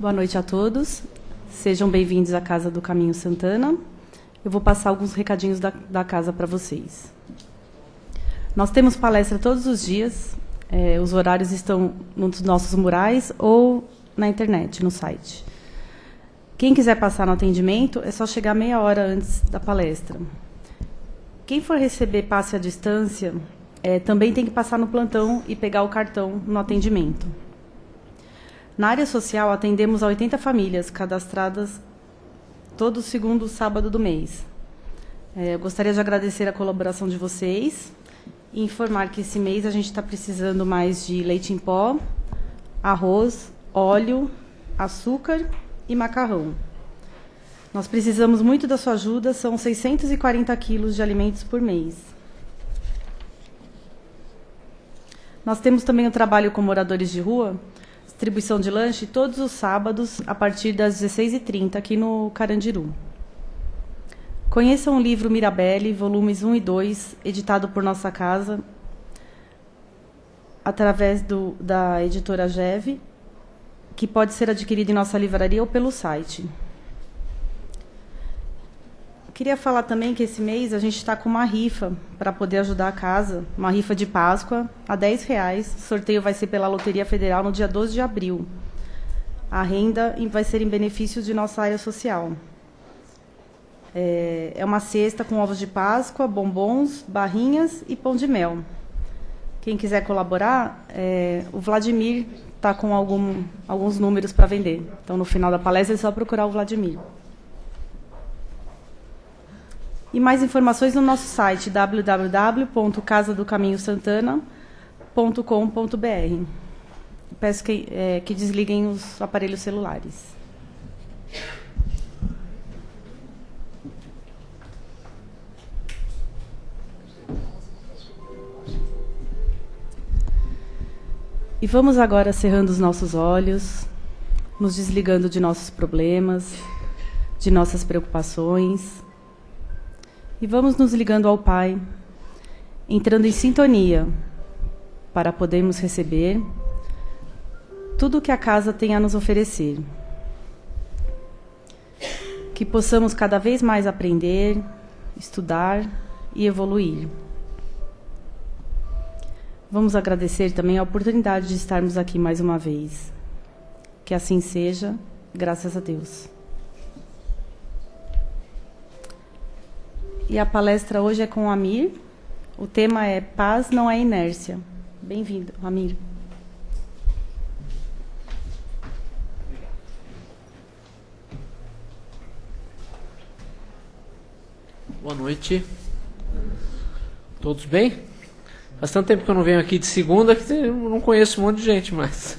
Boa noite a todos. Sejam bem-vindos à Casa do Caminho Santana. Eu vou passar alguns recadinhos da casa para vocês. Nós temos palestra todos os dias. Os horários estão nos nossos murais ou na internet, no site. Quem quiser passar no atendimento, é só chegar meia hora antes da palestra. Quem for receber passe à distância, também tem que passar no plantão e pegar o cartão no atendimento. Na área social, atendemos a 80 famílias cadastradas todo segundo sábado do mês. Eu gostaria de agradecer a colaboração de vocês e informar que esse mês a gente está precisando mais de leite em pó, arroz, óleo, açúcar e macarrão. Nós precisamos muito da sua ajuda, são 640 quilos de alimentos por mês. Nós temos também o trabalho com moradores de rua, distribuição de lanche todos os sábados, a partir das 16h30, aqui no Carandiru. Conheçam o livro Mirabelle, volumes 1 e 2, editado por nossa casa, através da editora Geve, que pode ser adquirido em nossa livraria ou pelo site. Queria falar também que esse mês a gente está com uma rifa para poder ajudar a casa, uma rifa de Páscoa, a R$10. O sorteio vai ser pela Loteria Federal no dia 12 de abril. A renda vai ser em benefício de nossa área social. É uma cesta com ovos de Páscoa, bombons, barrinhas e pão de mel. Quem quiser colaborar, o Vladimir está com alguns números para vender. Então, no final da palestra, é só procurar o Vladimir. E mais informações no nosso site, www.casadocaminhosantana.com.br. Peço que desliguem os aparelhos celulares. E vamos agora cerrando os nossos olhos, nos desligando de nossos problemas, de nossas preocupações. E vamos nos ligando ao Pai, entrando em sintonia, para podermos receber tudo o que a casa tem a nos oferecer. Que possamos cada vez mais aprender, estudar e evoluir. Vamos agradecer também a oportunidade de estarmos aqui mais uma vez. Que assim seja, graças a Deus. E a palestra hoje é com o Amir. O tema é Paz não é inércia. Bem-vindo, Amir. Boa noite. Todos bem? Faz tanto tempo que eu não venho aqui de segunda que eu não conheço um monte de gente, mas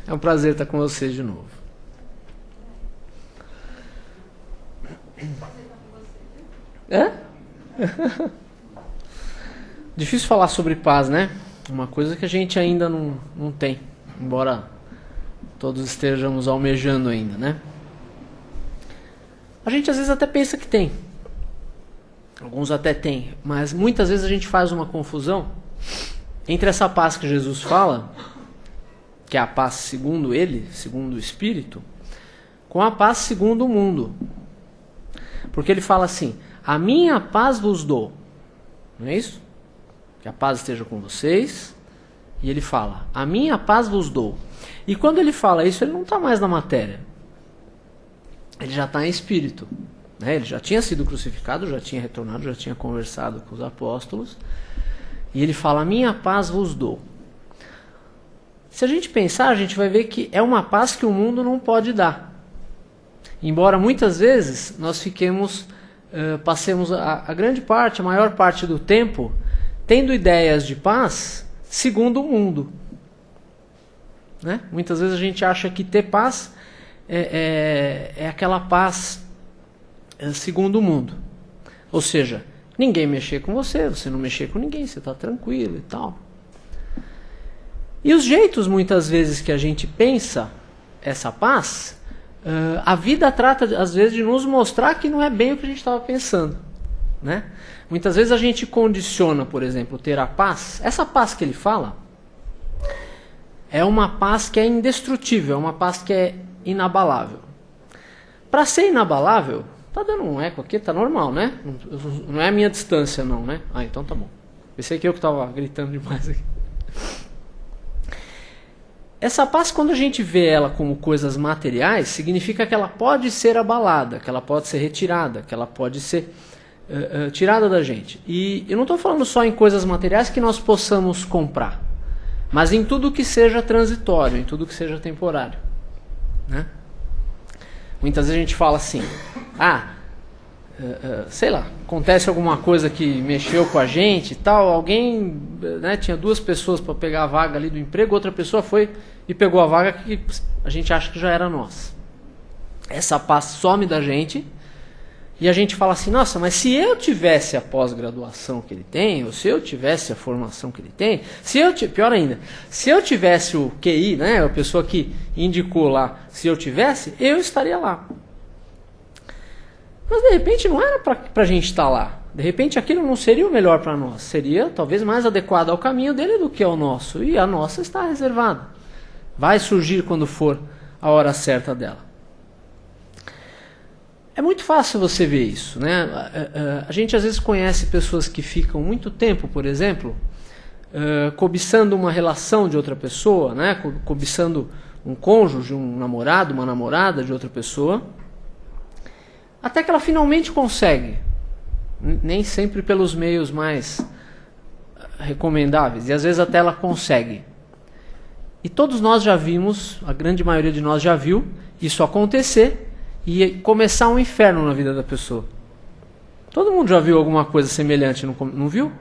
é um prazer estar com vocês de novo. É? Difícil falar sobre paz, né? Uma coisa que a gente ainda não tem, embora todos estejamos almejando ainda, né? A gente às vezes até pensa que tem. Alguns até têm, mas muitas vezes a gente faz uma confusão entre essa paz que Jesus fala, que é a paz segundo ele, segundo o Espírito, com a paz segundo o mundo. Porque ele fala assim: a minha paz vos dou. Não é isso? Que a paz esteja com vocês. E ele fala: a minha paz vos dou. E quando ele fala isso, ele não está mais na matéria. Ele já está em espírito. Né? Ele já tinha sido crucificado, já tinha retornado, já tinha conversado com os apóstolos. E ele fala: a minha paz vos dou. Se a gente pensar, a gente vai ver que é uma paz que o mundo não pode dar. Embora muitas vezes nós passemos a grande parte, a maior parte do tempo, tendo ideias de paz segundo o mundo. Né? Muitas vezes a gente acha que ter paz é aquela paz segundo o mundo. Ou seja, ninguém mexer com você, você não mexer com ninguém, você está tranquilo e tal. E os jeitos, muitas vezes, que a gente pensa essa paz, a vida trata, às vezes, de nos mostrar que não é bem o que a gente estava pensando. Né? Muitas vezes a gente condiciona, por exemplo, ter a paz. Essa paz que ele fala é uma paz que é indestrutível, é uma paz que é inabalável. Para ser inabalável, tá dando um eco aqui, tá normal, né? Não é a minha distância não, né? Ah, então tá bom. Pensei que eu que estava gritando demais aqui. Essa paz, quando a gente vê ela como coisas materiais, significa que ela pode ser abalada, que ela pode ser retirada, que ela pode ser tirada da gente. E eu não estou falando só em coisas materiais que nós possamos comprar, mas em tudo que seja transitório, em tudo que seja temporário, né? Muitas vezes a gente fala assim, sei lá, acontece alguma coisa que mexeu com a gente e tal, alguém, né, tinha 2 pessoas para pegar a vaga ali do emprego, outra pessoa foi e pegou a vaga que a gente acha que já era nossa. Essa paz some da gente e a gente fala assim, nossa, mas se eu tivesse a pós-graduação que ele tem, ou se eu tivesse a formação que ele tem, pior ainda, se eu tivesse o QI, né, a pessoa que indicou lá, se eu tivesse, eu estaria lá. Mas de repente não era para a gente estar lá. De repente aquilo não seria o melhor para nós. Seria talvez mais adequado ao caminho dele do que ao nosso. E a nossa está reservada. Vai surgir quando for a hora certa dela. É muito fácil você ver isso, né? A gente às vezes conhece pessoas que ficam muito tempo, por exemplo, cobiçando uma relação de outra pessoa, né? Cobiçando um cônjuge, um namorado, uma namorada de outra pessoa. Até que ela finalmente consegue, nem sempre pelos meios mais recomendáveis, e às vezes até ela consegue. E todos nós já vimos, a grande maioria de nós já viu isso acontecer e começar um inferno na vida da pessoa. Todo mundo já viu alguma coisa semelhante, não viu?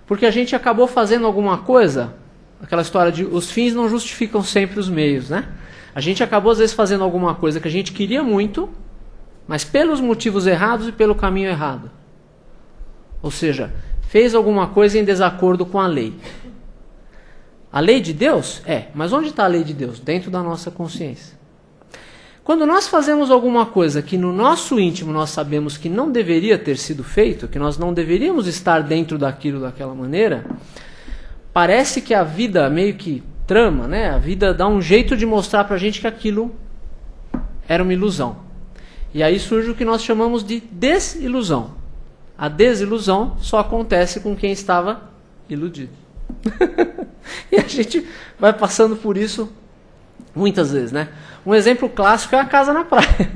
Porque a gente acabou fazendo alguma coisa, aquela história de os fins não justificam sempre os meios, né? A gente acabou às vezes fazendo alguma coisa que a gente queria muito, mas pelos motivos errados e pelo caminho errado. Ou seja, fez alguma coisa em desacordo com a lei. A lei de Deus? Mas onde está a lei de Deus? Dentro da nossa consciência. Quando nós fazemos alguma coisa que no nosso íntimo nós sabemos que não deveria ter sido feito, que nós não deveríamos estar dentro daquilo daquela maneira, parece que a vida meio que trama, né? A vida dá um jeito de mostrar pra gente que aquilo era uma ilusão. E aí surge o que nós chamamos de desilusão. A desilusão só acontece com quem estava iludido. E a gente vai passando por isso muitas vezes, né? Um exemplo clássico é a casa na praia.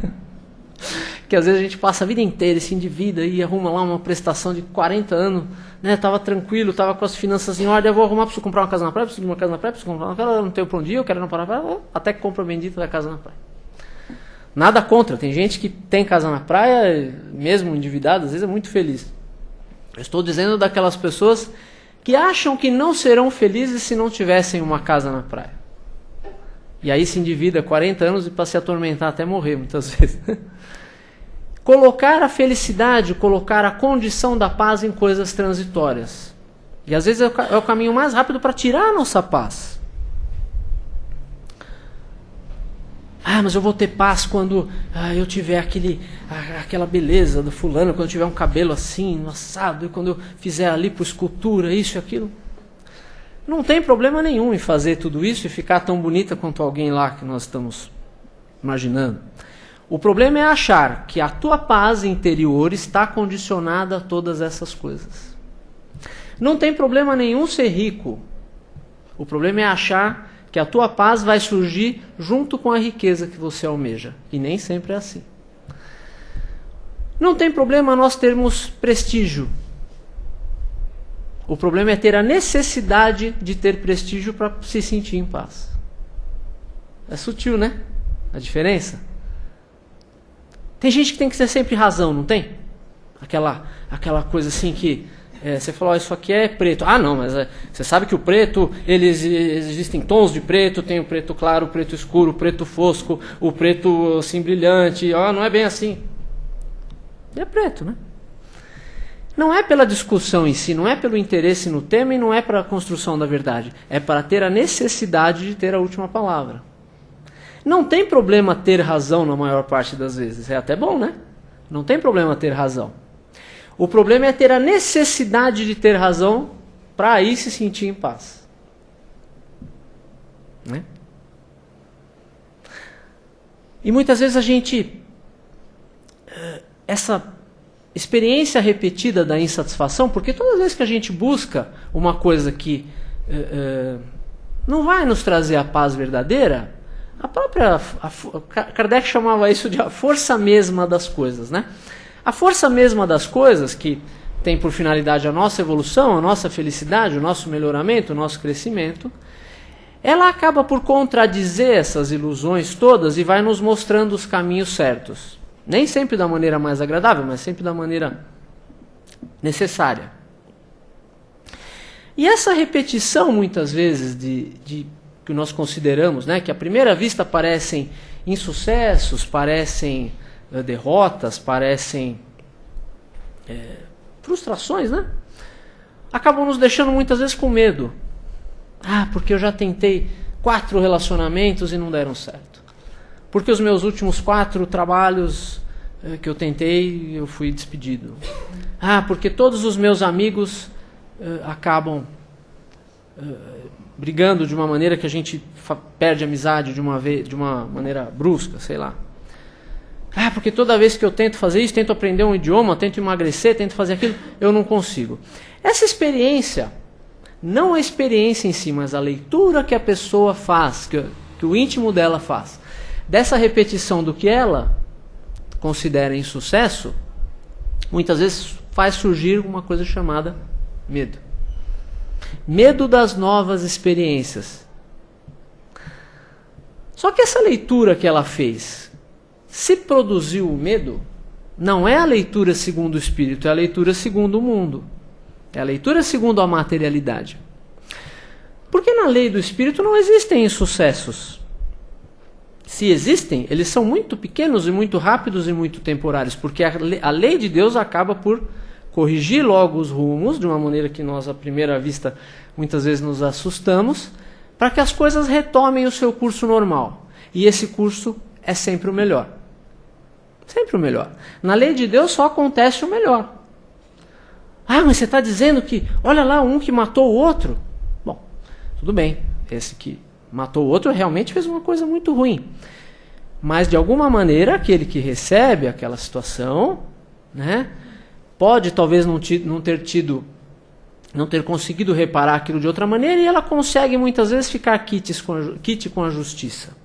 Que às vezes a gente passa a vida inteira e se endivida e arruma lá uma prestação de 40 anos, né? Tava tranquilo, tava com as finanças em ordem, eu vou arrumar, preciso comprar uma casa na praia, preciso de uma casa na praia, preciso comprar uma casa, eu não tenho pra um dia, eu quero ir na praia, até que compra a bendita da casa na praia. Nada contra, tem gente que tem casa na praia, mesmo endividada, às vezes é muito feliz. Eu estou dizendo daquelas pessoas que acham que não serão felizes se não tivessem uma casa na praia. E aí se endivida 40 anos e para se atormentar até morrer muitas vezes. Colocar a felicidade, colocar a condição da paz em coisas transitórias. E às vezes é o caminho mais rápido para tirar a nossa paz. Mas eu vou ter paz quando eu tiver aquela beleza do fulano, quando eu tiver um cabelo assim, assado, e quando eu fizer ali por escultura, isso e aquilo. Não tem problema nenhum em fazer tudo isso e ficar tão bonita quanto alguém lá que nós estamos imaginando. O problema é achar que a tua paz interior está condicionada a todas essas coisas. Não tem problema nenhum ser rico. O problema é achar que a tua paz vai surgir junto com a riqueza que você almeja. E nem sempre é assim. Não tem problema nós termos prestígio. O problema é ter a necessidade de ter prestígio para se sentir em paz. É sutil, né? A diferença. Tem gente que tem que ter sempre razão, não tem? Aquela coisa assim que você falou, isso aqui é preto. Não, mas você sabe que o preto, existem tons de preto, tem o preto claro, o preto escuro, o preto fosco, o preto assim brilhante. Não é bem assim. É preto, né? Não é pela discussão em si, não é pelo interesse no tema e não é para a construção da verdade. É para ter a necessidade de ter a última palavra. Não tem problema ter razão na maior parte das vezes. É até bom, né? Não tem problema ter razão. O problema é ter a necessidade de ter razão para aí se sentir em paz. né? E muitas vezes a gente, essa experiência repetida da insatisfação, porque todas as vezes que a gente busca uma coisa que não vai nos trazer a paz verdadeira, Kardec chamava isso de a força mesma das coisas, né? A força mesma das coisas, que tem por finalidade a nossa evolução, a nossa felicidade, o nosso melhoramento, o nosso crescimento, ela acaba por contradizer essas ilusões todas e vai nos mostrando os caminhos certos. Nem sempre da maneira mais agradável, mas sempre da maneira necessária. E essa repetição, muitas vezes, que nós consideramos, né, que à primeira vista parecem insucessos, parecem derrotas, parecem frustrações, né? Acabam nos deixando muitas vezes com medo. Porque eu já tentei 4 relacionamentos e não deram certo. Porque os meus últimos 4 trabalhos que eu tentei, eu fui despedido. Porque todos os meus amigos acabam brigando de uma maneira que a gente perde a amizade de uma maneira brusca, sei lá. Porque toda vez que eu tento fazer isso, tento aprender um idioma, tento emagrecer, tento fazer aquilo, eu não consigo. Essa experiência, não a experiência em si, mas a leitura que a pessoa faz, que o íntimo dela faz, dessa repetição do que ela considera insucesso, muitas vezes faz surgir uma coisa chamada medo. Medo das novas experiências. Só que essa leitura que ela fez, se produziu o medo, não é a leitura segundo o espírito, é a leitura segundo o mundo. É a leitura segundo a materialidade. Porque na lei do espírito não existem insucessos. Se existem, eles são muito pequenos e muito rápidos e muito temporários, porque a lei de Deus acaba por corrigir logo os rumos, de uma maneira que nós, à primeira vista, muitas vezes nos assustamos, para que as coisas retomem o seu curso normal. E esse curso é sempre o melhor. Sempre o melhor. Na lei de Deus só acontece o melhor. Mas você está dizendo que, olha lá, um que matou o outro? Bom, tudo bem, esse que matou o outro realmente fez uma coisa muito ruim. Mas, de alguma maneira, aquele que recebe aquela situação, né, pode talvez não ter conseguido reparar aquilo de outra maneira, e ela consegue muitas vezes ficar quite com a justiça.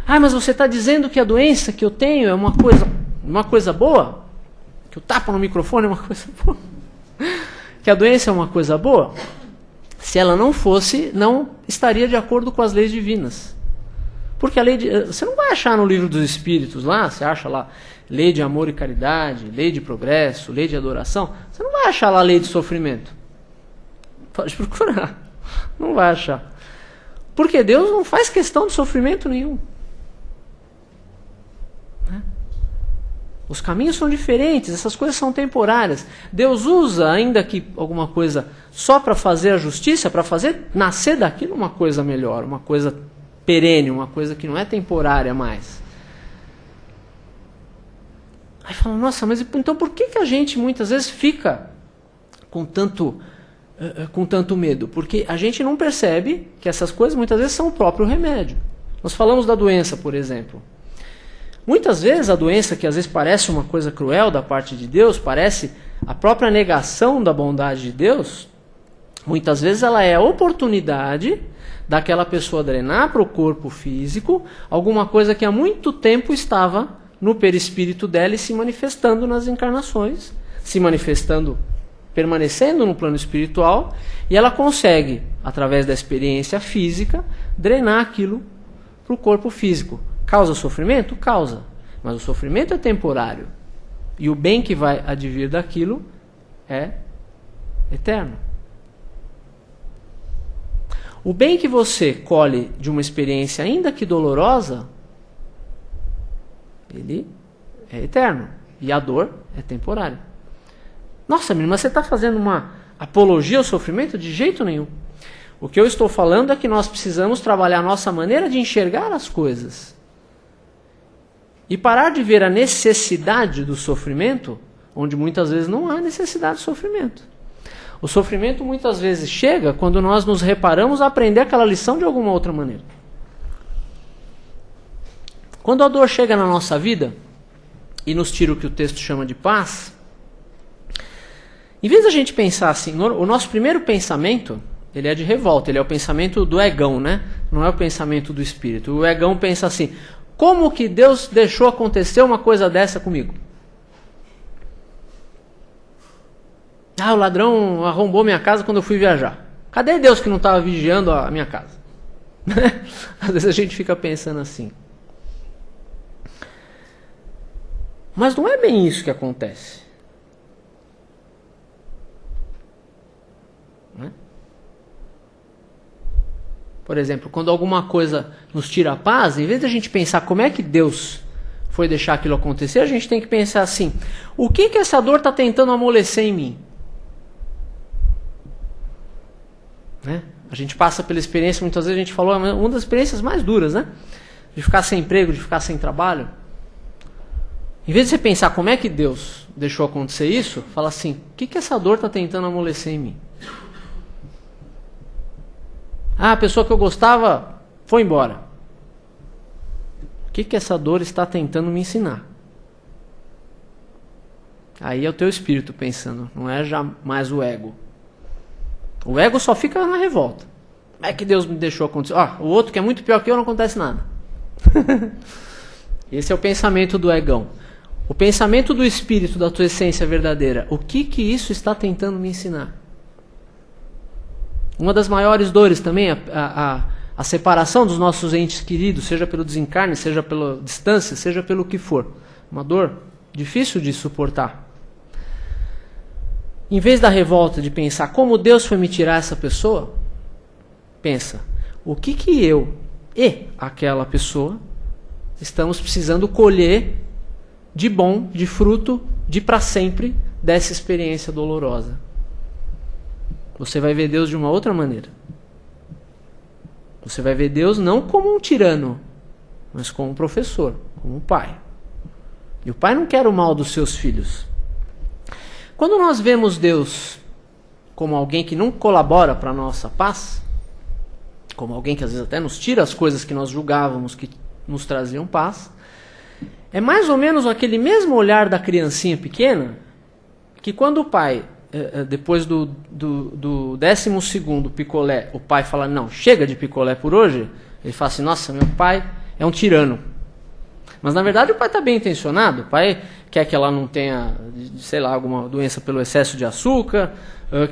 Mas você está dizendo que a doença que eu tenho é uma coisa boa? Que o tapa no microfone é uma coisa boa? Que a doença é uma coisa boa? Se ela não fosse, não estaria de acordo com as leis divinas. Porque a lei você não vai achar no livro dos Espíritos lá, você acha lá lei de amor e caridade, lei de progresso, lei de adoração, você não vai achar lá lei de sofrimento. Pode procurar, não vai achar. Porque Deus não faz questão de sofrimento nenhum. Os caminhos são diferentes, essas coisas são temporárias. Deus usa, ainda que alguma coisa, só para fazer a justiça, para fazer nascer daquilo uma coisa melhor, uma coisa perene, uma coisa que não é temporária mais. Aí fala, nossa, mas então por que a gente muitas vezes fica com tanto medo? Porque a gente não percebe que essas coisas muitas vezes são o próprio remédio. Nós falamos da doença, por exemplo. Muitas vezes a doença, que às vezes parece uma coisa cruel da parte de Deus, parece a própria negação da bondade de Deus, muitas vezes ela é a oportunidade daquela pessoa drenar para o corpo físico alguma coisa que há muito tempo estava no perispírito dela e se manifestando nas encarnações, se manifestando, permanecendo no plano espiritual, e ela consegue, através da experiência física, drenar aquilo para o corpo físico. Causa sofrimento? Causa. Mas o sofrimento é temporário. E o bem que vai advir daquilo é eterno. O bem que você colhe de uma experiência, ainda que dolorosa, ele é eterno. E a dor é temporária. Nossa, menina, mas você está fazendo uma apologia ao sofrimento? De jeito nenhum. O que eu estou falando é que nós precisamos trabalhar a nossa maneira de enxergar as coisas. E parar de ver a necessidade do sofrimento, onde muitas vezes não há necessidade de sofrimento. O sofrimento muitas vezes chega quando nós nos reparamos a aprender aquela lição de alguma outra maneira. Quando a dor chega na nossa vida e nos tira o que o texto chama de paz, em vez da gente pensar assim, o nosso primeiro pensamento, ele é de revolta, ele é o pensamento do egão, né? Não é o pensamento do espírito. O egão pensa assim, como que Deus deixou acontecer uma coisa dessa comigo? O ladrão arrombou minha casa quando eu fui viajar. Cadê Deus que não estava vigiando a minha casa? Às vezes a gente fica pensando assim. Mas não é bem isso que acontece. Né? Por exemplo, quando alguma coisa nos tira a paz, em vez de a gente pensar como é que Deus foi deixar aquilo acontecer, a gente tem que pensar assim, o que essa dor está tentando amolecer em mim? Né? A gente passa pela experiência, muitas vezes a gente falou, é uma das experiências mais duras, né? De ficar sem emprego, de ficar sem trabalho. Em vez de você pensar como é que Deus deixou acontecer isso, fala assim, o que essa dor está tentando amolecer em mim? A pessoa que eu gostava foi embora. O que essa dor está tentando me ensinar? Aí é o teu espírito pensando, não é já mais o ego. O ego só fica na revolta. Como é que Deus me deixou acontecer? O outro que é muito pior que eu, não acontece nada. Esse é o pensamento do egão. O pensamento do espírito, da tua essência verdadeira. O que isso está tentando me ensinar? Uma das maiores dores também, a separação dos nossos entes queridos, seja pelo desencarne, seja pela distância, seja pelo que for. Uma dor difícil de suportar. Em vez da revolta de pensar como Deus foi me tirar essa pessoa, pensa, o que eu e aquela pessoa estamos precisando colher de bom, de fruto, de para sempre dessa experiência dolorosa. Você vai ver Deus de uma outra maneira. Você vai ver Deus não como um tirano, mas como um professor, como um pai. E o pai não quer o mal dos seus filhos. Quando nós vemos Deus como alguém que não colabora para a nossa paz, como alguém que às vezes até nos tira as coisas que nós julgávamos que nos traziam paz, é mais ou menos aquele mesmo olhar da criancinha pequena, que quando o pai, depois do 12º picolé, o pai fala, não, chega de picolé por hoje, ele fala assim, nossa, meu pai é um tirano. Mas na verdade o pai está bem intencionado, o pai quer que ela não tenha, sei lá, alguma doença pelo excesso de açúcar,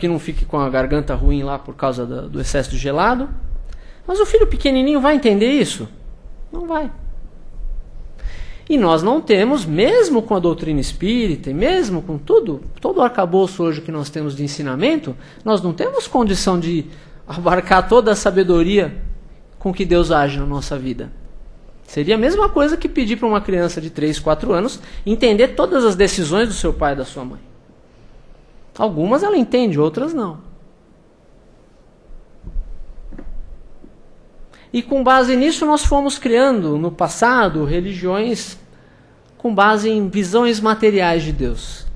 que não fique com a garganta ruim lá por causa do excesso de gelado. Mas o filho pequenininho vai entender isso? Não vai. E nós não temos, mesmo com a doutrina espírita, e mesmo com todo o arcabouço hoje que nós temos de ensinamento, nós não temos condição de abarcar toda a sabedoria com que Deus age na nossa vida. Seria a mesma coisa que pedir para uma criança de 3, 4 anos entender todas as decisões do seu pai e da sua mãe. Algumas ela entende, outras não. E com base nisso nós fomos criando no passado religiões com base em visões materiais de Deus.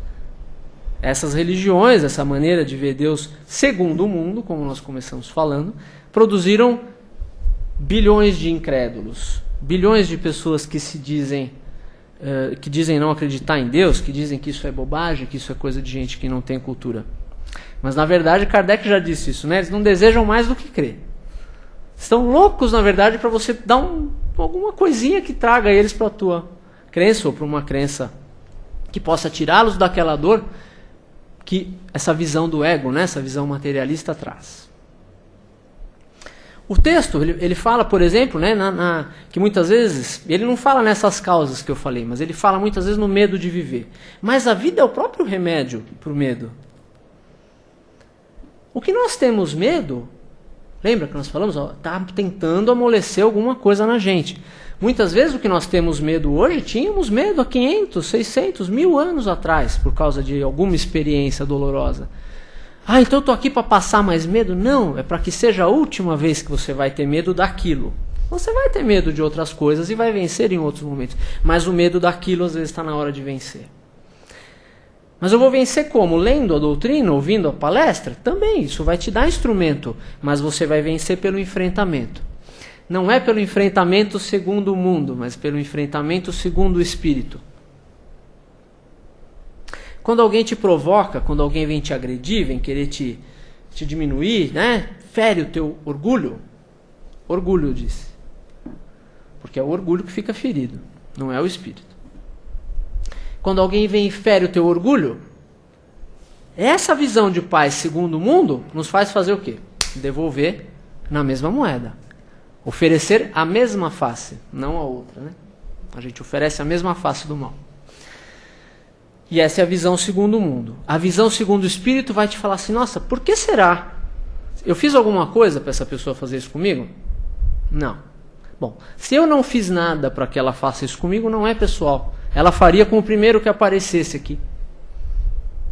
Essas religiões, essa maneira de ver Deus segundo o mundo, como nós começamos falando, produziram bilhões de incrédulos, bilhões de pessoas que dizem não acreditar em Deus, que dizem que isso é bobagem, que isso é coisa de gente que não tem cultura. Mas na verdade Kardec já disse isso, né? Eles não desejam mais do que crer. Estão loucos, na verdade, para você dar alguma coisinha que traga eles para a tua crença, ou para uma crença que possa tirá-los daquela dor que essa visão do ego, né, essa visão materialista traz. O texto, ele fala, por exemplo, né, que muitas vezes, ele não fala nessas causas que eu falei, mas ele fala muitas vezes no medo de viver. Mas a vida é o próprio remédio para o medo. O que nós temos medo... Lembra que nós falamos? Está tentando amolecer alguma coisa na gente. Muitas vezes o que nós temos medo hoje, tínhamos medo há 500, 600, 1000 anos atrás, por causa de alguma experiência dolorosa. Então eu estou aqui para passar mais medo? Não, é para que seja a última vez que você vai ter medo daquilo. Você vai ter medo de outras coisas e vai vencer em outros momentos. Mas o medo daquilo às vezes está na hora de vencer. Mas eu vou vencer como? Lendo a doutrina, ouvindo a palestra? Também, isso vai te dar instrumento, mas você vai vencer pelo enfrentamento. não é pelo enfrentamento segundo o mundo, mas pelo enfrentamento segundo o Espírito. Quando alguém te provoca, quando alguém vem te agredir, vem querer te diminuir, né? Fere o teu orgulho. Orgulho, disse. Porque é o orgulho que fica ferido, não é o Espírito. Quando alguém vem e fere o teu orgulho, essa visão de paz segundo o mundo nos faz fazer o quê? Devolver na mesma moeda. Oferecer a mesma face, não a outra, né? A gente oferece a mesma face do mal. E essa é a visão segundo o mundo. A visão segundo o Espírito vai te falar assim, nossa, por que será? Eu fiz alguma coisa para essa pessoa fazer isso comigo? Não. Bom, se eu não fiz nada para que ela faça isso comigo, não é pessoal. Ela faria com o primeiro que aparecesse aqui.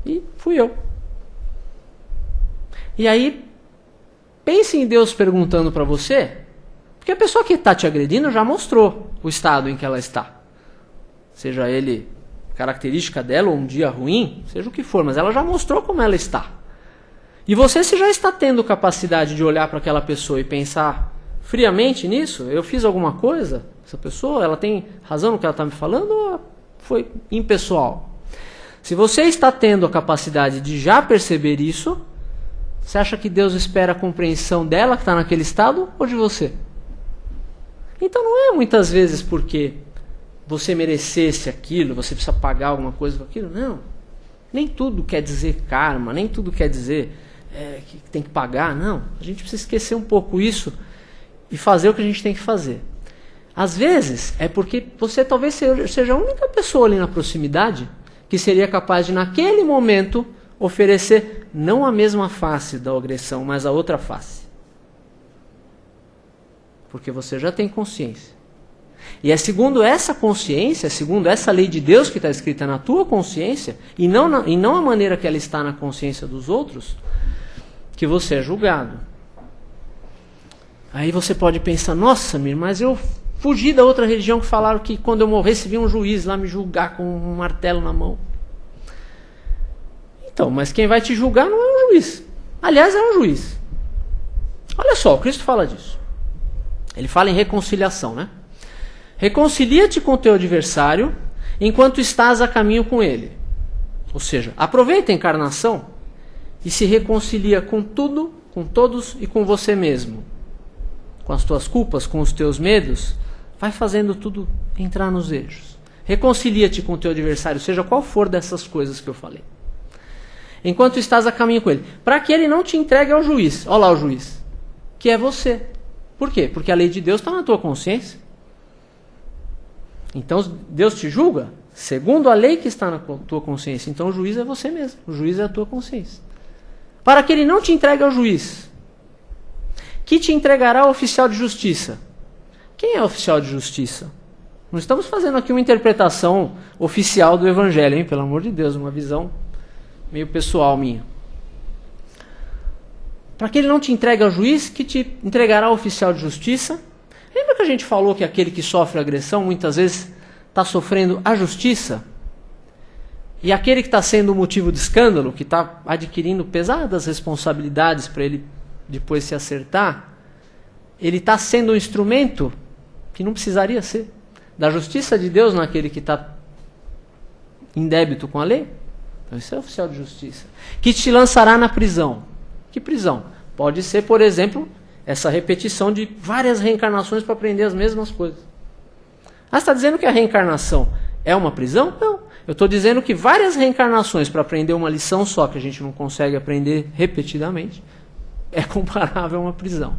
E fui eu. E aí, pense em Deus perguntando para você, porque a pessoa que está te agredindo já mostrou o estado em que ela está. Seja ele característica dela ou um dia ruim, seja o que for, mas ela já mostrou como ela está. E você, se já está tendo capacidade de olhar para aquela pessoa e pensar friamente nisso, eu fiz alguma coisa, essa pessoa, ela tem razão no que ela está me falando ou foi impessoal? Se você está tendo a capacidade de já perceber isso, você acha que Deus espera a compreensão dela que está naquele estado ou de você? Então não é muitas vezes porque você merecesse aquilo, você precisa pagar alguma coisa com aquilo, não. Nem tudo quer dizer karma, nem tudo quer dizer que tem que pagar, não. A gente precisa esquecer um pouco isso e fazer o que a gente tem que fazer. Às vezes é porque você talvez seja a única pessoa ali na proximidade que seria capaz de, naquele momento, oferecer não a mesma face da agressão, mas a outra face. Porque você já tem consciência. E é segundo essa consciência, segundo essa lei de Deus que está escrita na tua consciência, e não a maneira que ela está na consciência dos outros, que você é julgado. Aí você pode pensar, nossa, Mir, mas eu fugi da outra religião que falaram que quando eu morresse vinha um juiz lá me julgar com um martelo na mão. Então, mas quem vai te julgar não é um juiz. Aliás, é um juiz. Olha só, o Cristo fala disso. Ele fala em reconciliação, né? Reconcilia-te com o teu adversário enquanto estás a caminho com ele. Ou seja, aproveita a encarnação e se reconcilia com tudo, com todos e com você mesmo. Com as tuas culpas, com os teus medos, vai fazendo tudo entrar nos eixos. Reconcilia-te com o teu adversário, seja qual for dessas coisas que eu falei. Enquanto estás a caminho com ele. Para que ele não te entregue ao juiz. Olha lá o juiz. Que é você. Por quê? Porque a lei de Deus está na tua consciência. Então Deus te julga segundo a lei que está na tua consciência. Então o juiz é você mesmo. O juiz é a tua consciência. Para que ele não te entregue ao juiz. Que te entregará ao oficial de justiça. Quem é o oficial de justiça? Não estamos fazendo aqui uma interpretação oficial do Evangelho, hein? Pelo amor de Deus, uma visão meio pessoal minha. Para que ele não te entregue ao juiz, que te entregará ao oficial de justiça. Lembra que a gente falou que aquele que sofre agressão muitas vezes está sofrendo a justiça? E aquele que está sendo o motivo de escândalo, que está adquirindo pesadas responsabilidades para ele depois se acertar, ele está sendo um instrumento que não precisaria ser da justiça de Deus naquele que está em débito com a lei. Então esse é o oficial de justiça. Que te lançará na prisão. Que prisão? Pode ser, por exemplo, essa repetição de várias reencarnações para aprender as mesmas coisas. Ah, você está dizendo que a reencarnação é uma prisão? Não. Eu estou dizendo que várias reencarnações para aprender uma lição só, que a gente não consegue aprender repetidamente, é comparável a uma prisão.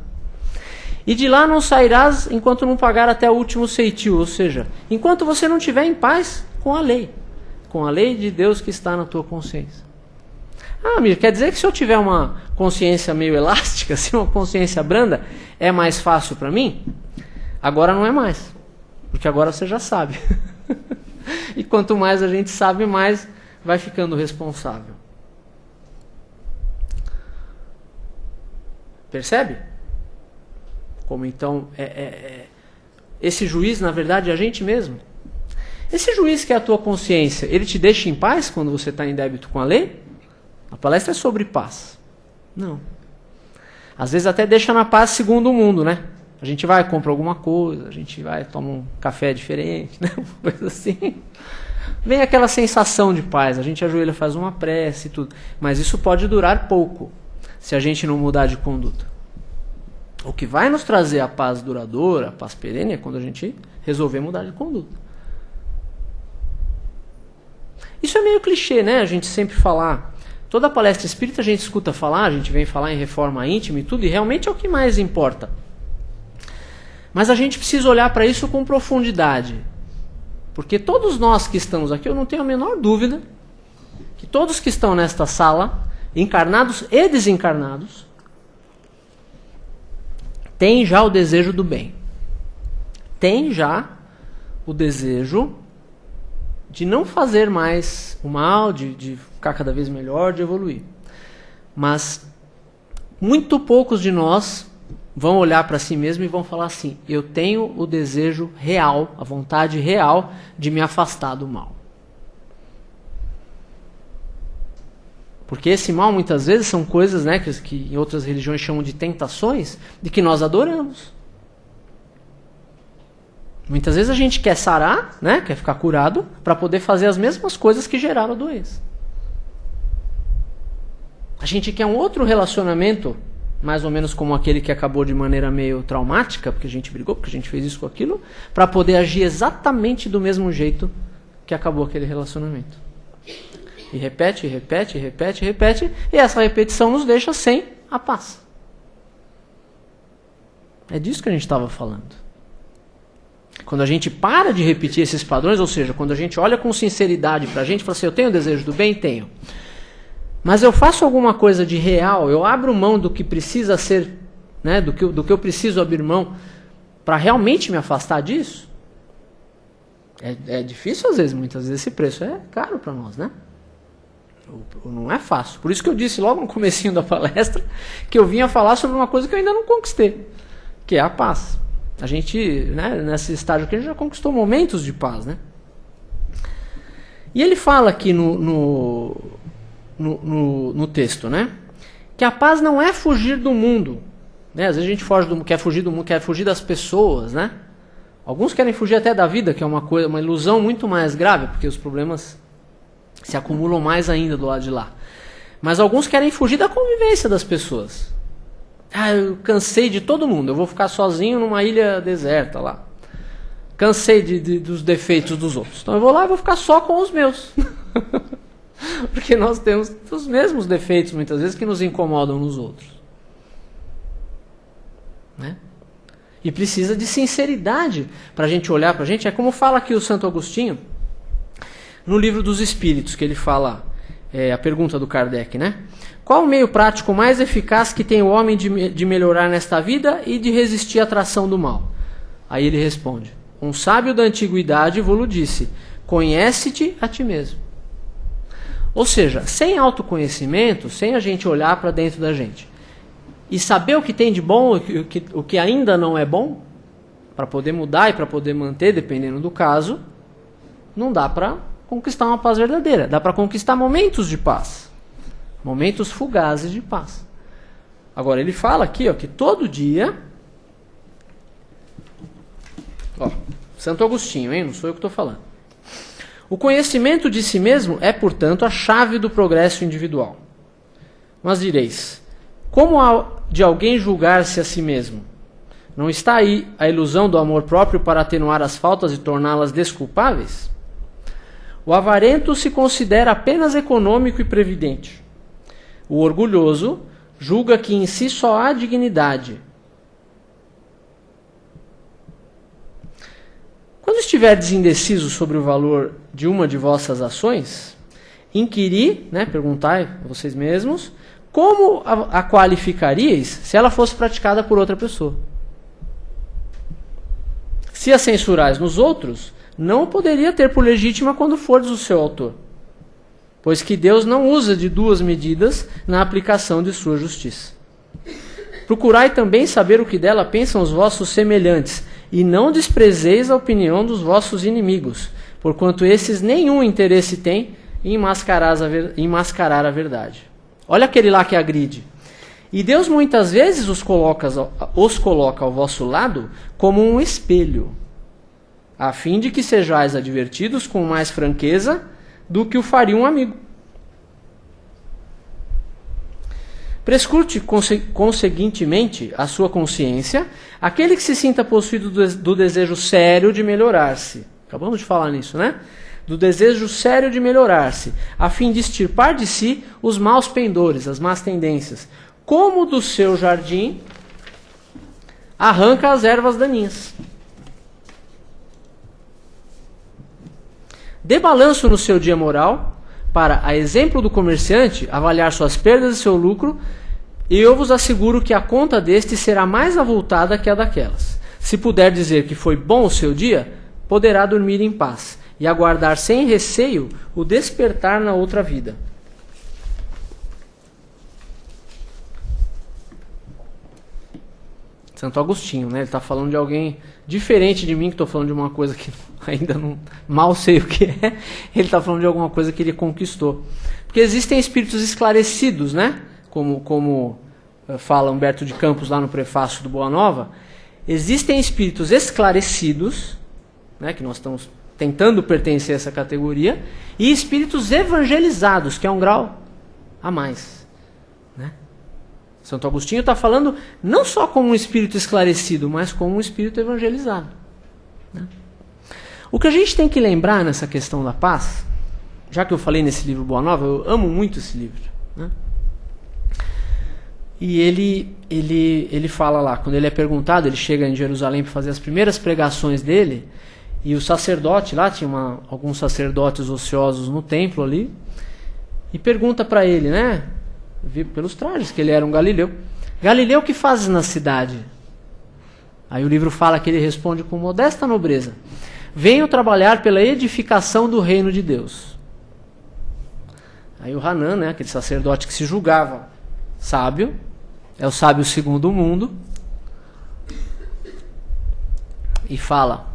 E de lá não sairás enquanto não pagar até o último ceitil, ou seja, enquanto você não estiver em paz com a lei de Deus que está na tua consciência. Ah, Mir, quer dizer que se eu tiver uma consciência meio elástica, assim, uma consciência branda, é mais fácil para mim? Agora não é mais, porque agora você já sabe. E quanto mais a gente sabe, mais vai ficando responsável. Percebe? Como então esse juiz, na verdade, é a gente mesmo. Esse juiz que é a tua consciência, ele te deixa em paz quando você está em débito com a lei? A palestra é sobre paz. Não. Às vezes até deixa na paz segundo o mundo, né? A gente vai, compra alguma coisa, a gente vai, toma um café diferente, né? Uma coisa assim. Vem aquela sensação de paz, a gente ajoelha, faz uma prece e tudo. Mas isso pode durar pouco, se a gente não mudar de conduta. O que vai nos trazer a paz duradoura, a paz perene, é quando a gente resolver mudar de conduta. Isso é meio clichê, né? A gente sempre falar. Toda palestra espírita a gente escuta falar, a gente vem falar em reforma íntima e tudo, e realmente é o que mais importa. Mas a gente precisa olhar para isso com profundidade. Porque todos nós que estamos aqui, eu não tenho a menor dúvida, que todos que estão nesta sala, encarnados e desencarnados, têm já o desejo do bem. Tem já o desejo de não fazer mais o mal, de ficar cada vez melhor, de evoluir. Mas muito poucos de nós vão olhar para si mesmo e vão falar assim: eu tenho o desejo real, a vontade real de me afastar do mal. Porque esse mal muitas vezes são coisas, né, que em outras religiões chamam de tentações, de que nós adoramos. Muitas vezes a gente quer sarar, né, quer ficar curado, para poder fazer as mesmas coisas que geraram a doença. A gente quer um outro relacionamento, mais ou menos como aquele que acabou de maneira meio traumática, porque a gente brigou, porque a gente fez isso com aquilo, para poder agir exatamente do mesmo jeito que acabou aquele relacionamento. E repete, repete, repete, repete, e essa repetição nos deixa sem a paz. É disso que a gente estava falando. Quando a gente para de repetir esses padrões, ou seja, quando a gente olha com sinceridade para a gente e fala assim: eu tenho desejo do bem? Tenho. Mas eu faço alguma coisa de real, eu abro mão do que precisa ser, né, do que eu preciso abrir mão para realmente me afastar disso? É difícil às vezes, muitas vezes esse preço é caro para nós, né? Não é fácil. Por isso que eu disse logo no comecinho da palestra que eu vinha falar sobre uma coisa que eu ainda não conquistei, que é a paz. A gente, né, nesse estágio aqui, a gente já conquistou momentos de paz, né? E ele fala aqui no texto, né, que a paz não é fugir do mundo, né? Às vezes a gente quer fugir do mundo, quer fugir das pessoas, né? Alguns querem fugir até da vida, que é uma ilusão muito mais grave, porque os problemas se acumulam mais ainda do lado de lá. Mas alguns querem fugir da convivência das pessoas. Ah, eu cansei de todo mundo, eu vou ficar sozinho numa ilha deserta lá. Cansei dos defeitos dos outros. Então eu vou lá e vou ficar só com os meus. Porque nós temos os mesmos defeitos, muitas vezes, que nos incomodam nos outros. Né? E precisa de sinceridade para a gente olhar para a gente. É como fala aqui o Santo Agostinho, no Livro dos Espíritos, que ele fala, a pergunta do Kardec, né? Qual o meio prático mais eficaz que tem o homem de melhorar nesta vida e de resistir à atração do mal? Aí ele responde: um sábio da antiguidade vos disse, conhece-te a ti mesmo. Ou seja, sem autoconhecimento, sem a gente olhar para dentro da gente e saber o que tem de bom, o que ainda não é bom, para poder mudar e para poder manter, dependendo do caso, não dá para conquistar uma paz verdadeira. Dá para conquistar momentos de paz. Momentos fugazes de paz. Agora, ele fala aqui, ó, que todo dia... Ó, Santo Agostinho, hein? Não sou eu que estou falando. O conhecimento de si mesmo é, portanto, a chave do progresso individual. Mas direis, como há de alguém julgar-se a si mesmo? Não está aí a ilusão do amor próprio para atenuar as faltas e torná-las desculpáveis? O avarento se considera apenas econômico e previdente. O orgulhoso julga que em si só há dignidade. Quando estiverdes indecisos sobre o valor de uma de vossas ações, inquiri, né, perguntai a vocês mesmos, como a qualificaríeis se ela fosse praticada por outra pessoa. Se a censurais nos outros, não poderia ter por legítima quando fordes o seu autor. Pois que Deus não usa de duas medidas na aplicação de sua justiça. Procurai também saber o que dela pensam os vossos semelhantes, e não desprezeis a opinião dos vossos inimigos, porquanto esses nenhum interesse têm em mascarar a verdade. Olha aquele lá que agride. E Deus muitas vezes os coloca ao vosso lado como um espelho, a fim de que sejais advertidos com mais franqueza do que o faria um amigo. Prescrute, conseguintemente, a sua consciência, aquele que se sinta possuído do desejo sério de melhorar-se. Acabamos de falar nisso, né? Do desejo sério de melhorar-se, a fim de extirpar de si os maus pendores, as más tendências, como do seu jardim arranca as ervas daninhas. Dê balanço no seu dia moral, para, a exemplo do comerciante, avaliar suas perdas e seu lucro, e eu vos asseguro que a conta deste será mais avultada que a daquelas. Se puder dizer que foi bom o seu dia, poderá dormir em paz e aguardar sem receio o despertar na outra vida. Santo Agostinho, né? Ele está falando de alguém diferente de mim, que estou falando de uma coisa que ainda não mal sei o que é. Ele está falando de alguma coisa que ele conquistou. Porque existem espíritos esclarecidos, né? Como fala Humberto de Campos lá no prefácio do Boa Nova. Existem espíritos esclarecidos, né? Que nós estamos tentando pertencer a essa categoria, e espíritos evangelizados, que é um grau a mais, né? Santo Agostinho está falando não só como um espírito esclarecido, mas como um espírito evangelizado, né? O que a gente tem que lembrar nessa questão da paz, já que eu falei nesse livro Boa Nova, eu amo muito esse livro, né? E ele fala lá, quando ele é perguntado, ele chega em Jerusalém para fazer as primeiras pregações dele, e o sacerdote lá, tinha alguns sacerdotes ociosos no templo ali, e pergunta para ele, né? Vi pelos trajes que ele era um galileu. Galileu, o que fazes na cidade? Aí o livro fala que ele responde com modesta nobreza: venho trabalhar pela edificação do reino de Deus. Aí o Hanan, né, aquele sacerdote que se julgava sábio, é o sábio segundo o mundo, e fala: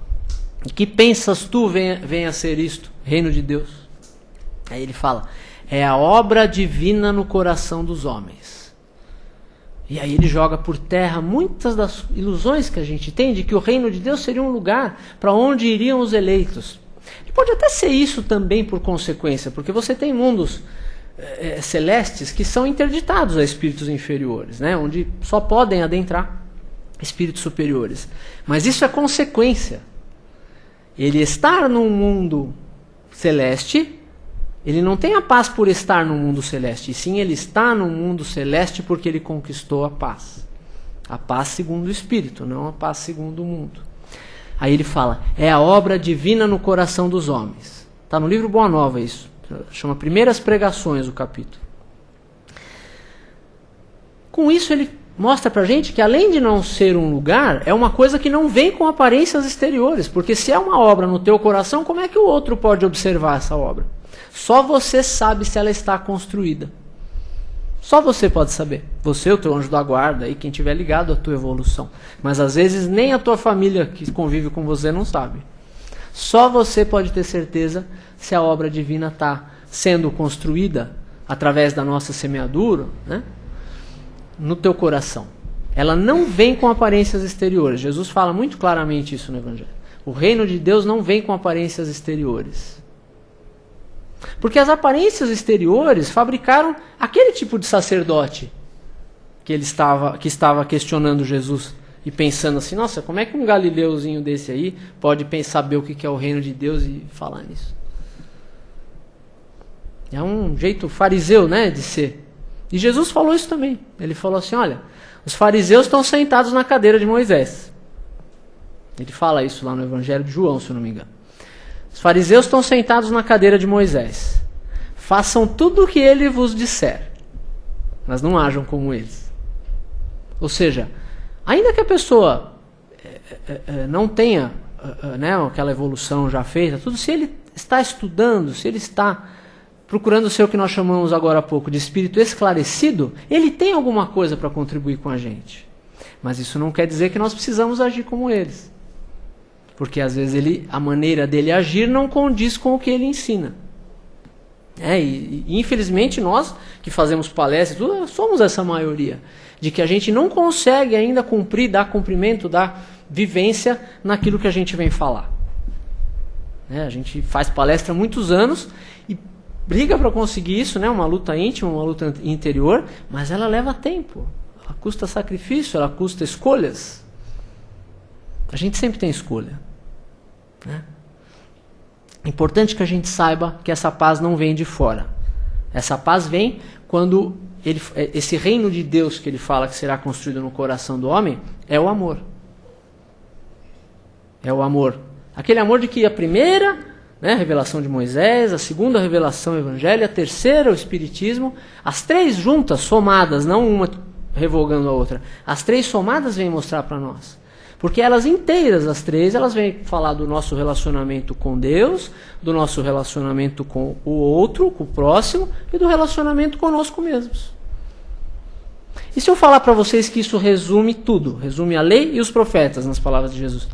que pensas tu venha a ser isto, reino de Deus? Aí ele fala: é a obra divina no coração dos homens. E aí ele joga por terra muitas das ilusões que a gente tem de que o reino de Deus seria um lugar para onde iriam os eleitos. E pode até ser isso também por consequência, porque você tem mundos celestes que são interditados a espíritos inferiores, né? Onde só podem adentrar espíritos superiores. Mas isso é consequência. Ele estar num mundo celeste, ele não tem a paz por estar no mundo celeste, e sim ele está no mundo celeste porque ele conquistou a paz. A paz segundo o Espírito, não a paz segundo o mundo. Aí ele fala: é a obra divina no coração dos homens. Está no livro Boa Nova isso. Chama Primeiras Pregações o capítulo. Com isso ele mostra pra gente que, além de não ser um lugar, é uma coisa que não vem com aparências exteriores. Porque se é uma obra no teu coração, como é que o outro pode observar essa obra? Só você sabe se ela está construída. Só você pode saber. Você, o teu anjo da guarda, e quem estiver ligado à tua evolução. Mas às vezes nem a tua família que convive com você não sabe. Só você pode ter certeza se a obra divina está sendo construída através da nossa semeadura, né? No teu coração. Ela não vem com aparências exteriores. Jesus fala muito claramente isso no Evangelho. O reino de Deus não vem com aparências exteriores. Porque as aparências exteriores fabricaram aquele tipo de sacerdote que estava questionando Jesus e pensando assim: nossa, como é que um galileuzinho desse aí pode saber o que é o reino de Deus e falar nisso? É um jeito fariseu, né, de ser. E Jesus falou isso também. Ele falou assim: olha, os fariseus estão sentados na cadeira de Moisés. Ele fala isso lá no Evangelho de João, se eu não me engano. Os fariseus estão sentados na cadeira de Moisés. Façam tudo o que ele vos disser, mas não ajam como eles. Ou seja, ainda que a pessoa não tenha né, aquela evolução já feita, tudo, se ele está estudando, se ele está procurando ser o que nós chamamos agora há pouco de espírito esclarecido, ele tem alguma coisa para contribuir com a gente. Mas isso não quer dizer que nós precisamos agir como eles. Porque às vezes a maneira dele agir não condiz com o que ele ensina. E infelizmente nós que fazemos palestras, tudo, somos essa maioria, de que a gente não consegue ainda dar cumprimento, dar vivência naquilo que a gente vem falar. A gente faz palestra há muitos anos e briga para conseguir isso, uma luta íntima, uma luta interior, mas ela leva tempo, ela custa sacrifício, ela custa escolhas. A gente sempre tem escolha. É importante que a gente saiba que essa paz não vem de fora. Essa paz vem quando esse reino de Deus que ele fala que será construído no coração do homem é o amor. É o amor. Aquele amor de que a primeira, revelação de Moisés, a segunda revelação, o Evangelho, a terceira, o Espiritismo, as três juntas, somadas, não uma revogando a outra, as três somadas vêm mostrar para nós. Porque elas inteiras, as três, elas vêm falar do nosso relacionamento com Deus, do nosso relacionamento com o outro, com o próximo, e do relacionamento conosco mesmos. E se eu falar para vocês que isso resume tudo, resume a lei e os profetas, nas palavras de Jesus?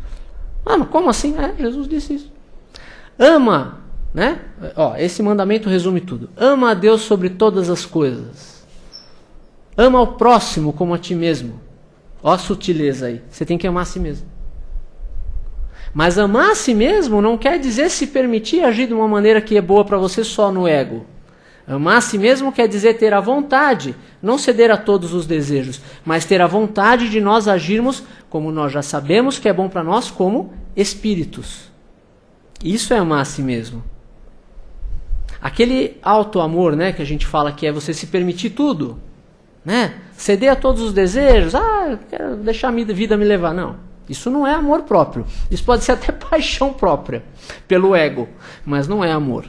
Mas como assim? Jesus disse isso. Ama, esse mandamento resume tudo. Ama a Deus sobre todas as coisas. Ama ao próximo como a ti mesmo. Ó a sutileza aí. Você tem que amar a si mesmo. Mas amar a si mesmo não quer dizer se permitir agir de uma maneira que é boa para você só no ego. Amar a si mesmo quer dizer ter a vontade, não ceder a todos os desejos, mas ter a vontade de nós agirmos como nós já sabemos que é bom para nós como espíritos. Isso é amar a si mesmo. Aquele auto-amor, que a gente fala que é você se permitir tudo, ceder a todos os desejos, quero deixar a vida me levar. Não, isso não é amor próprio. Isso pode ser até paixão própria, pelo ego, mas não é amor.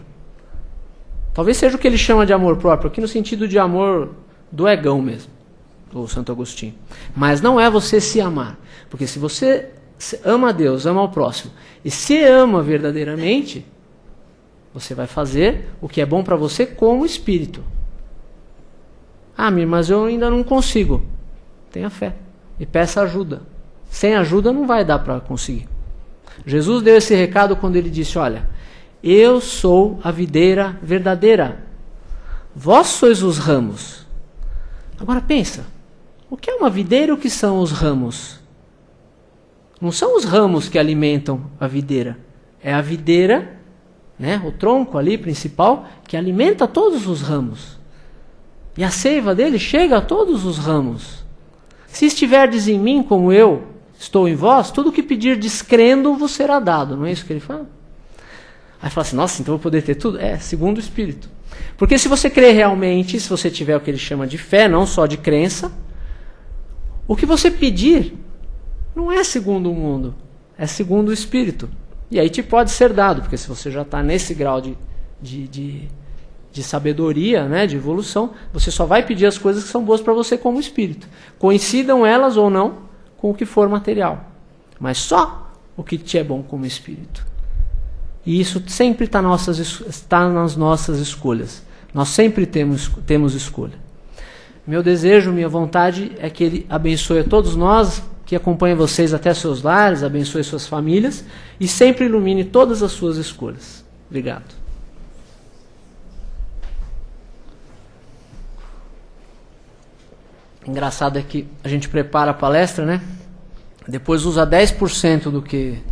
Talvez seja o que ele chama de amor próprio, aqui no sentido de amor do egão mesmo, do Santo Agostinho. Mas não é você se amar, porque se você ama a Deus, ama ao próximo, e se ama verdadeiramente, você vai fazer o que é bom para você como espírito. Mas eu ainda não consigo. Tenha fé e peça ajuda. Sem ajuda não vai dar para conseguir. Jesus deu esse recado quando ele disse, olha, eu sou a videira verdadeira, vós sois os ramos. Agora pensa, o que é uma videira e o que são os ramos? Não são os ramos que alimentam a videira, é a videira, o tronco ali principal, que alimenta todos os ramos. E a seiva dele chega a todos os ramos. Se estiverdes em mim como eu estou em vós, tudo o que pedirdes crendo vos será dado. Não é isso que ele fala? Aí fala assim, nossa, então eu vou poder ter tudo? Segundo o Espírito. Porque se você crer realmente, se você tiver o que ele chama de fé, não só de crença, o que você pedir não é segundo o mundo, é segundo o Espírito. E aí te pode ser dado, porque se você já está nesse grau de sabedoria, de evolução, você só vai pedir as coisas que são boas para você como espírito. Coincidam elas ou não com o que for material. Mas só o que te é bom como espírito. E isso sempre está nas nossas escolhas. Nós sempre temos escolha. Meu desejo, minha vontade é que Ele abençoe a todos nós, que acompanhe vocês até seus lares, abençoe suas famílias e sempre ilumine todas as suas escolhas. Obrigado. Engraçado é que a gente prepara a palestra, depois usa 10% do que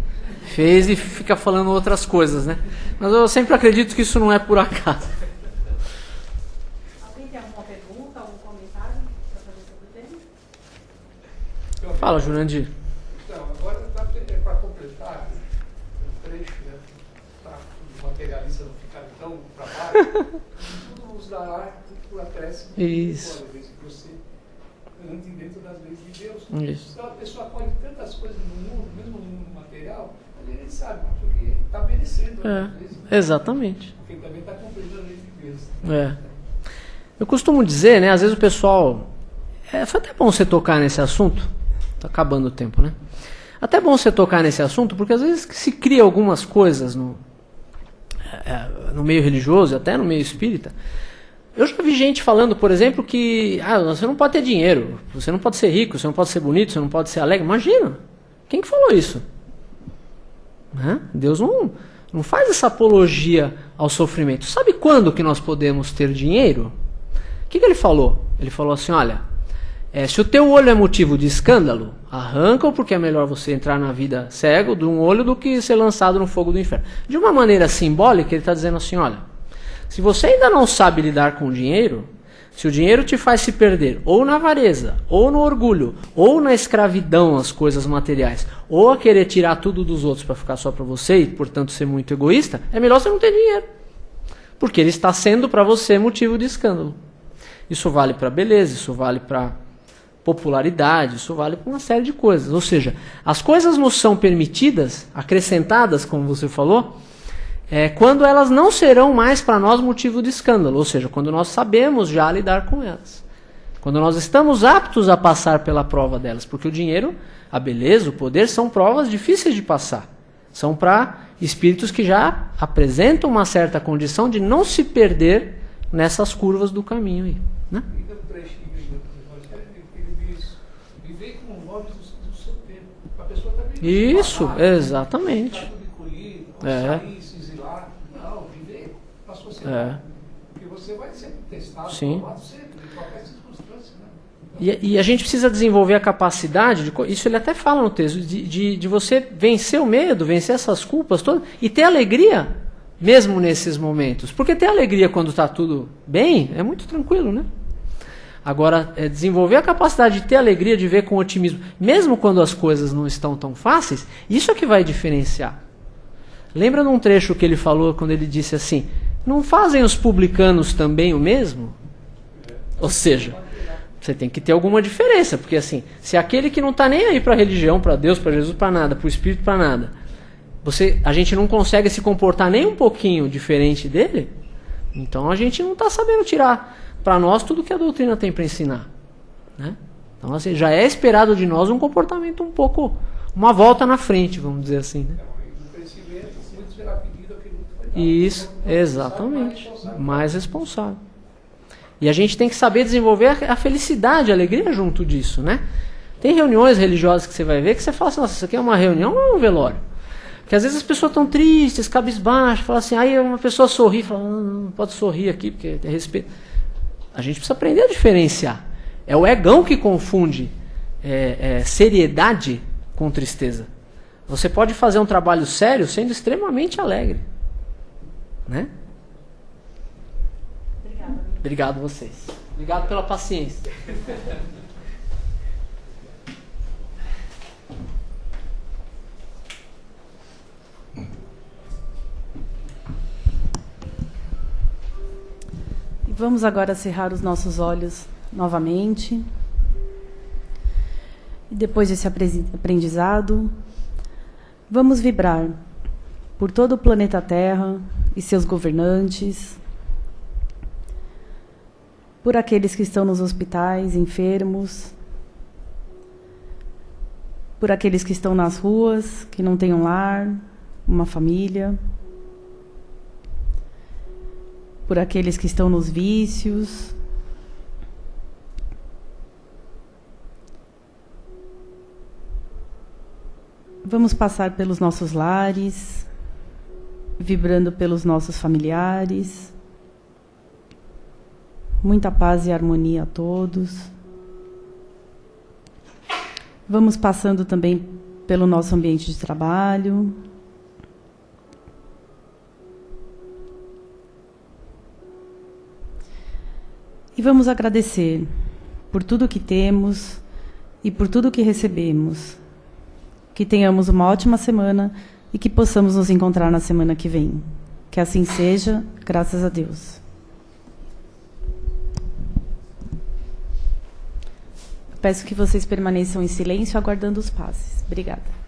fez e fica falando outras coisas, Mas eu sempre acredito que isso não é por acaso. Alguém tem alguma pergunta, algum comentário para fazer sobre o tema? Fala, Jurandir. Então, agora para completar o trecho, para o materialista não ficar tão para baixo, tudo nos dará por acréscimo. Isso. Ande dentro das leis de Deus. Isso. Então a pessoa colhe tantas coisas no mundo, mesmo no mundo material, a gente sabe, porque está merecendo as leis. Exatamente. Porque também está cumprindo a lei de Deus. Eu costumo dizer, às vezes o pessoal... foi até bom você tocar nesse assunto. Está acabando o tempo, Até bom você tocar nesse assunto, porque às vezes se cria algumas coisas no meio religioso, até no meio espírita. Eu já vi gente falando, por exemplo, que você não pode ter dinheiro, você não pode ser rico, você não pode ser bonito, você não pode ser alegre. Imagina! Quem que falou isso? Deus Não faz essa apologia ao sofrimento. Sabe quando que nós podemos ter dinheiro? O que ele falou? Ele falou assim, olha, se o teu olho é motivo de escândalo, arranca-o, porque é melhor você entrar na vida cego de um olho do que ser lançado no fogo do inferno. De uma maneira simbólica, ele está dizendo assim, olha, se você ainda não sabe lidar com o dinheiro, se o dinheiro te faz se perder ou na avareza, ou no orgulho, ou na escravidão às coisas materiais, ou a querer tirar tudo dos outros para ficar só para você e, portanto, ser muito egoísta, é melhor você não ter dinheiro. Porque ele está sendo para você motivo de escândalo. Isso vale para beleza, isso vale para popularidade, isso vale para uma série de coisas. Ou seja, as coisas nos são permitidas, acrescentadas, como você falou, quando elas não serão mais para nós motivo de escândalo, ou seja, quando nós sabemos já lidar com elas. Quando nós estamos aptos a passar pela prova delas, porque o dinheiro, a beleza, o poder são provas difíceis de passar. São para espíritos que já apresentam uma certa condição de não se perder nessas curvas do caminho aí, né? Viver com os homens do seu tempo. A pessoa também Isso, exatamente. sair, se exilar. Não, viver a sociedade. Porque você vai ser testado, provado sempre, em qualquer circunstância. Né? E a gente precisa desenvolver a capacidade, isso ele até fala no texto, de você vencer o medo, vencer essas culpas todas, e ter alegria, mesmo nesses momentos. Porque ter alegria quando está tudo bem, é muito tranquilo, né? Agora, desenvolver a capacidade de ter alegria, de ver com otimismo, mesmo quando as coisas não estão tão fáceis, isso é que vai diferenciar. Lembra num trecho que ele falou quando ele disse assim, não fazem os publicanos também o mesmo? Ou seja, você tem que ter alguma diferença, porque assim, se aquele que não está nem aí para a religião, para Deus, para Jesus, para nada, para o Espírito, para nada, a gente não consegue se comportar nem um pouquinho diferente dele, então a gente não está sabendo tirar para nós tudo que a doutrina tem para ensinar, né? Então assim, já é esperado de nós um comportamento um pouco, uma volta na frente, vamos dizer assim, né? Isso, exatamente, mais responsável. E a gente tem que saber desenvolver a felicidade, a alegria junto disso, né? Tem reuniões religiosas que você vai ver que você fala assim, nossa, isso aqui é uma reunião ou é um velório? Porque às vezes as pessoas estão tristes, cabisbaixas, falam assim, aí uma pessoa sorri, fala, não pode sorrir aqui porque tem respeito. A gente precisa aprender a diferenciar. É o egão que confunde seriedade com tristeza. Você pode fazer um trabalho sério sendo extremamente alegre, né? Obrigado a vocês. Obrigado pela paciência. E vamos agora cerrar os nossos olhos novamente. E depois desse aprendizado, vamos vibrar por todo o planeta Terra e seus governantes, por aqueles que estão nos hospitais, enfermos, por aqueles que estão nas ruas, que não têm um lar, uma família, por aqueles que estão nos vícios, vamos passar pelos nossos lares, vibrando pelos nossos familiares. Muita paz e harmonia a todos. Vamos passando também pelo nosso ambiente de trabalho. E vamos agradecer por tudo que temos e por tudo que recebemos. Que tenhamos uma ótima semana e que possamos nos encontrar na semana que vem. Que assim seja, graças a Deus. Peço que vocês permaneçam em silêncio, aguardando os passes. Obrigada.